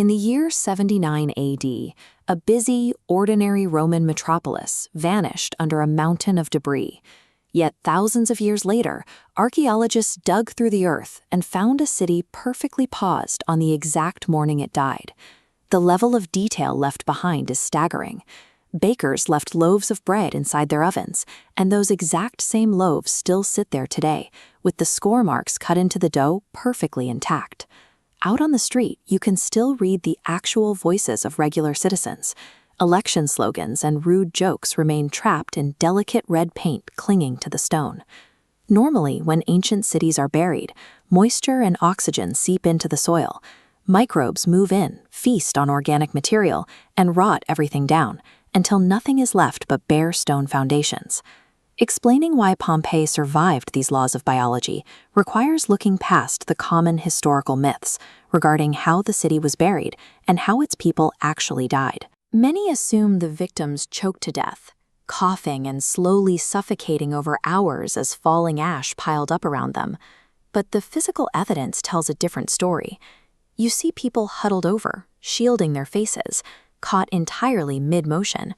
In the year 79 AD, a busy, ordinary Roman metropolis vanished under a mountain of debris. Yet thousands of years later, archaeologists dug through the earth and found a city perfectly paused on the exact morning it died. The level of detail left behind is staggering. Bakers left loaves of bread inside their ovens, and those exact same loaves still sit there today, with the score marks cut into the dough perfectly intact. Out on the street, you can still read the actual voices of regular citizens. Election slogans and rude jokes remain trapped in delicate red paint clinging to the stone. Normally, when ancient cities are buried, moisture and oxygen seep into the soil. Microbes move in, feast on organic material, and rot everything down, until nothing is left but bare stone foundations. Explaining why Pompeii survived these laws of biology requires looking past the common historical myths regarding how the city was buried and how its people actually died. Many assume the victims choked to death, coughing and slowly suffocating over hours as falling ash piled up around them. But the physical evidence tells a different story. You see people huddled over, shielding their faces, caught entirely mid-motion.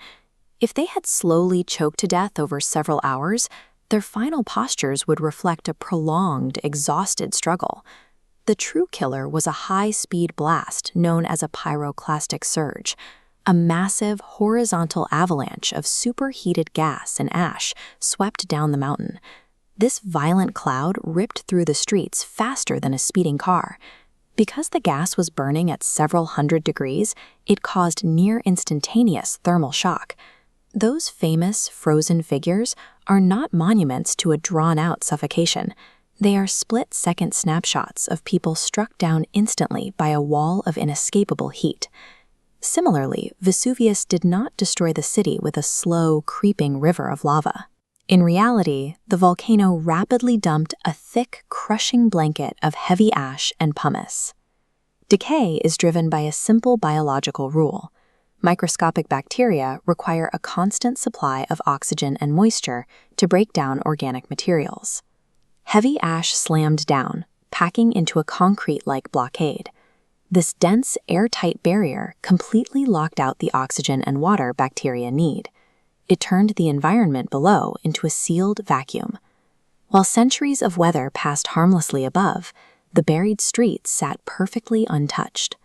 If they had slowly choked to death over several hours, their final postures would reflect a prolonged, exhausted struggle. The true killer was a high-speed blast known as a pyroclastic surge, a massive horizontal avalanche of superheated gas and ash swept down the mountain. This violent cloud ripped through the streets faster than a speeding car. Because the gas was burning at several hundred degrees, it caused near-instantaneous thermal shock. Those famous frozen figures are not monuments to a drawn-out suffocation. They are split-second snapshots of people struck down instantly by a wall of inescapable heat. Similarly, Vesuvius did not destroy the city with a slow, creeping river of lava. In reality, the volcano rapidly dumped a thick, crushing blanket of heavy ash and pumice. Decay is driven by a simple biological rule. Microscopic bacteria require a constant supply of oxygen and moisture to break down organic materials. Heavy ash slammed down, packing into a concrete-like blockade. This dense, airtight barrier completely locked out the oxygen and water bacteria need. It turned the environment below into a sealed vacuum. While centuries of weather passed harmlessly above, the buried streets sat perfectly untouched.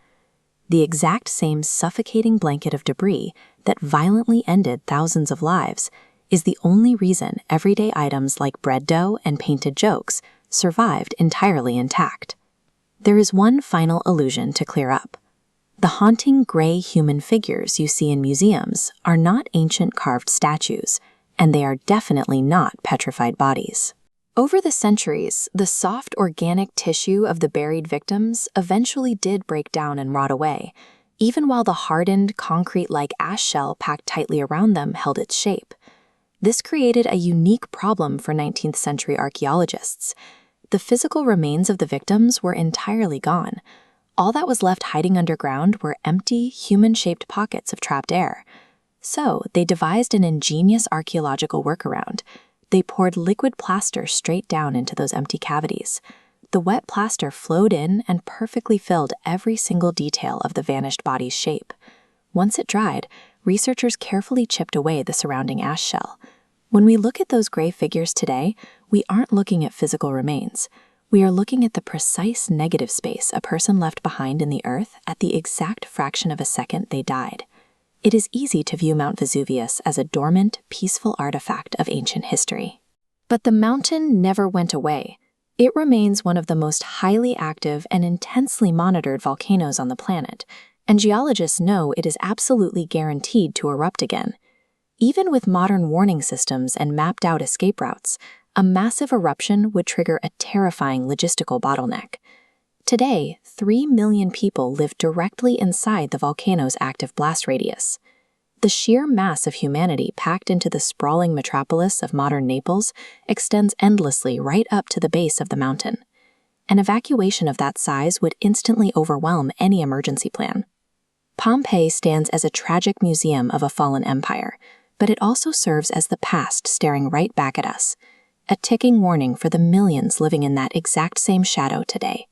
The exact same suffocating blanket of debris that violently ended thousands of lives is the only reason everyday items like bread dough and painted jokes survived entirely intact. There is one final illusion to clear up. The haunting gray human figures you see in museums are not ancient carved statues, and they are definitely not petrified bodies. Over the centuries, the soft organic tissue of the buried victims eventually did break down and rot away, even while the hardened, concrete-like ash shell packed tightly around them held its shape. This created a unique problem for 19th century archaeologists. The physical remains of the victims were entirely gone. All that was left hiding underground were empty, human-shaped pockets of trapped air. So they devised an ingenious archaeological workaround. They poured liquid plaster straight down into those empty cavities. The wet plaster flowed in and perfectly filled every single detail of the vanished body's shape. Once it dried, researchers carefully chipped away the surrounding ash shell. When we look at those gray figures today, we aren't looking at physical remains. We are looking at the precise negative space a person left behind in the earth at the exact fraction of a second they died. It is easy to view Mount Vesuvius as a dormant, peaceful artifact of ancient history. But the mountain never went away. It remains one of the most highly active and intensely monitored volcanoes on the planet, and geologists know it is absolutely guaranteed to erupt again. Even with modern warning systems and mapped-out escape routes, a massive eruption would trigger a terrifying logistical bottleneck. Today, 3 million people live directly inside the volcano's active blast radius. The sheer mass of humanity packed into the sprawling metropolis of modern Naples extends endlessly right up to the base of the mountain. An evacuation of that size would instantly overwhelm any emergency plan. Pompeii stands as a tragic museum of a fallen empire, but it also serves as the past staring right back at us, a ticking warning for the millions living in that exact same shadow today.